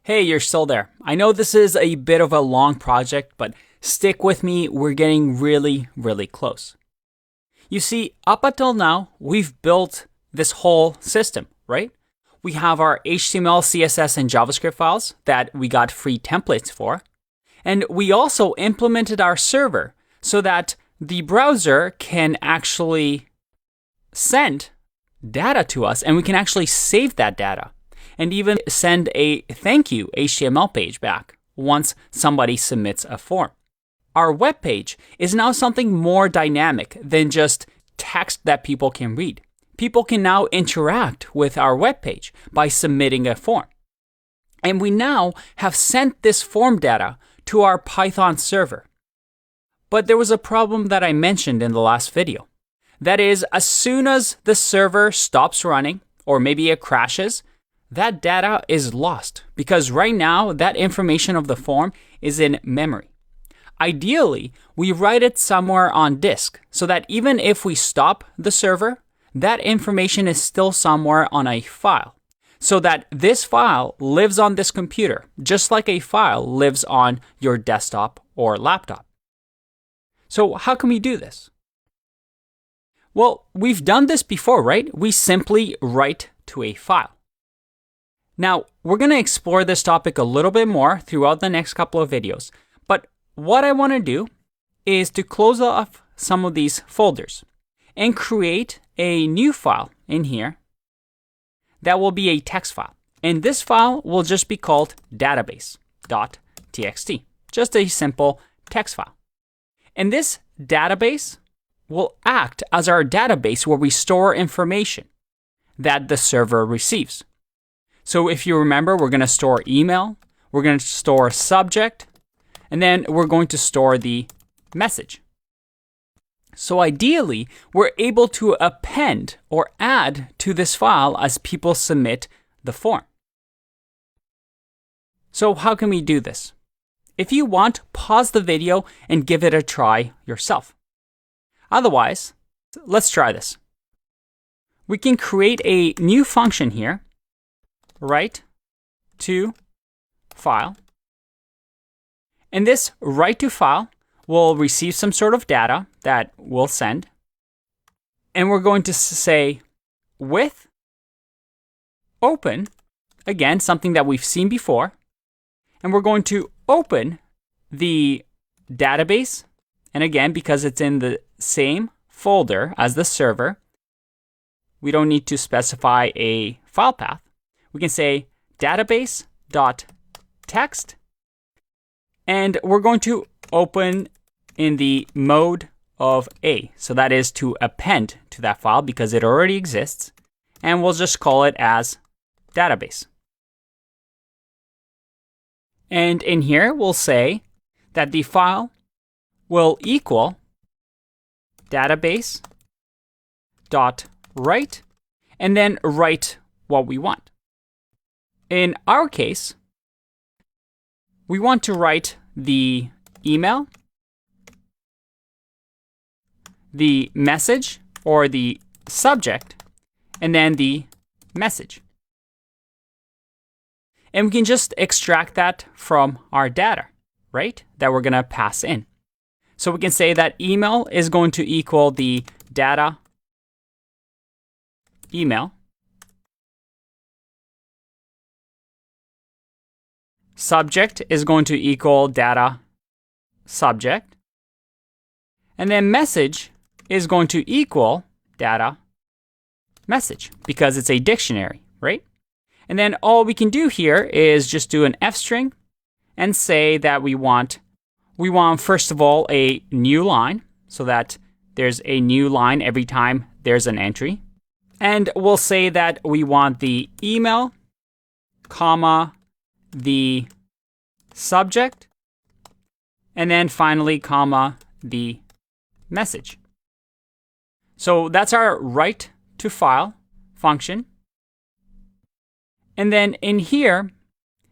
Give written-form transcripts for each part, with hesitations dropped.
Hey, you're still there. I know this is a bit of a long project, but stick with me. We're getting really, really close. You see, up until now, we've built this whole system, right? We have our HTML, CSS, and JavaScript files that we got free templates for. And we also implemented our server so that the browser can actually send data to us and we can actually save that data and even send a thank you HTML page back once somebody submits a form. Our web page is now something more dynamic than just text that people can read. People can now interact with our web page by submitting a form. And we now have sent this form data to our Python server. But there was a problem that I mentioned in the last video. That is, as soon as the server stops running, or maybe it crashes, that data is lost because right now that information of the form is in memory. Ideally, we write it somewhere on disk so that even if we stop the server, that information is still somewhere on a file. So that this file lives on this computer, just like a file lives on your desktop or laptop. So how can we do this? Well, we've done this before, right? We simply write to a file. Now, we're going to explore this topic a little bit more throughout the next couple of videos. But what I want to do is to close off some of these folders and create a new file in here that will be a text file. And this file will just be called database.txt, just a simple text file. And this database will act as our database where we store information that the server receives. So if you remember, we're going to store email, we're going to store subject, and then we're going to store the message. So ideally, we're able to append or add to this file as people submit the form. So how can we do this? If you want, pause the video and give it a try yourself. Otherwise, let's try this. We can create a new function here, write to file. And this write to file will receive some sort of data that we'll send. And we're going to say with open, again, something that we've seen before. And we're going to open the database. And again, because it's in the same folder as the server, we don't need to specify a file path. We can say database.text, and we're going to open in the mode of A. So that is to append to that file because it already exists, and we'll just call it as database. And in here, we'll say that the file will equal database.write, and then write what we want. In our case, we want to write the email, the message or the subject, and then the message. And we can just extract that from our data, right? That we're going to pass in. So we can say that email is going to equal the data email. Subject is going to equal data subject. And then message is going to equal data message because it's a dictionary, right? And then all we can do here is just do an F string and say that we want first of all a new line so that there's a new line every time there's an entry. And we'll say that we want the email, comma, the subject, and then finally, comma, the message. So that's our write to file function. And then in here,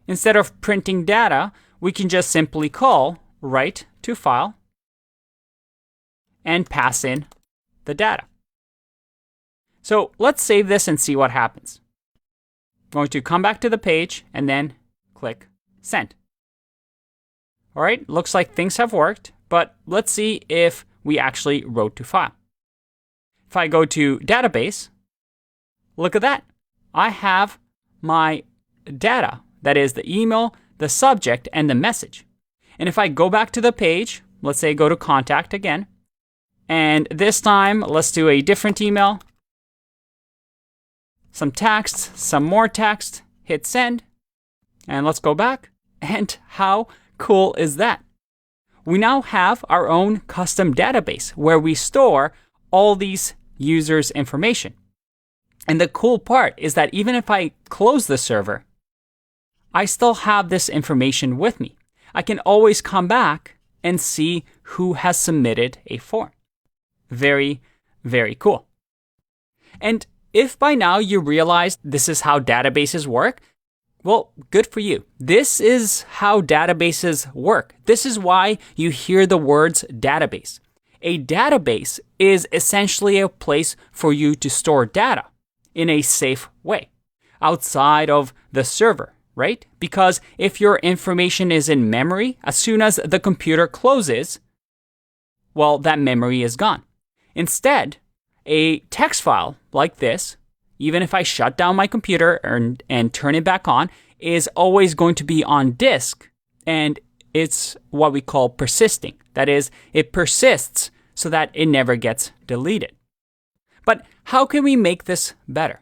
instead of printing data, we can just simply call write to file and pass in the data. So let's save this and see what happens. I'm going to come back to the page and then click send. All right, looks like things have worked, but let's see if we actually wrote to file. If I go to database, look at that. I have my data, that is the email, the subject, and the message. And if I go back to the page, let's say go to contact again, and this time let's do a different email, some text, some more text, hit send, and let's go back. And how cool is that? We now have our own custom database where we store all these users' information. And the cool part is that even if I close the server, I still have this information with me. I can always come back and see who has submitted a form. Very, very cool. And if by now you realize this is how databases work, well, good for you. This is how databases work. This is why you hear the words database. A database is essentially a place for you to store data in a safe way, outside of the server, right? Because if your information is in memory, as soon as the computer closes, well, that memory is gone. Instead, a text file like this, even if I shut down my computer and turn it back on, is always going to be on disk, and it's what we call persisting. That is, it persists so that it never gets deleted. But how can we make this better?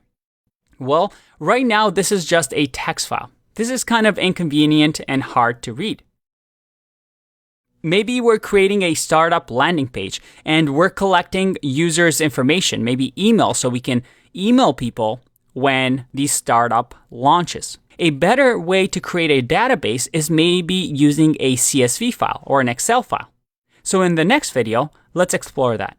Well, right now this is just a text file. This is kind of inconvenient and hard to read. Maybe we're creating a startup landing page and we're collecting users' information, maybe email, so we can email people when the startup launches. A better way to create a database is maybe using a CSV file or an Excel file. So in the next video, let's explore that.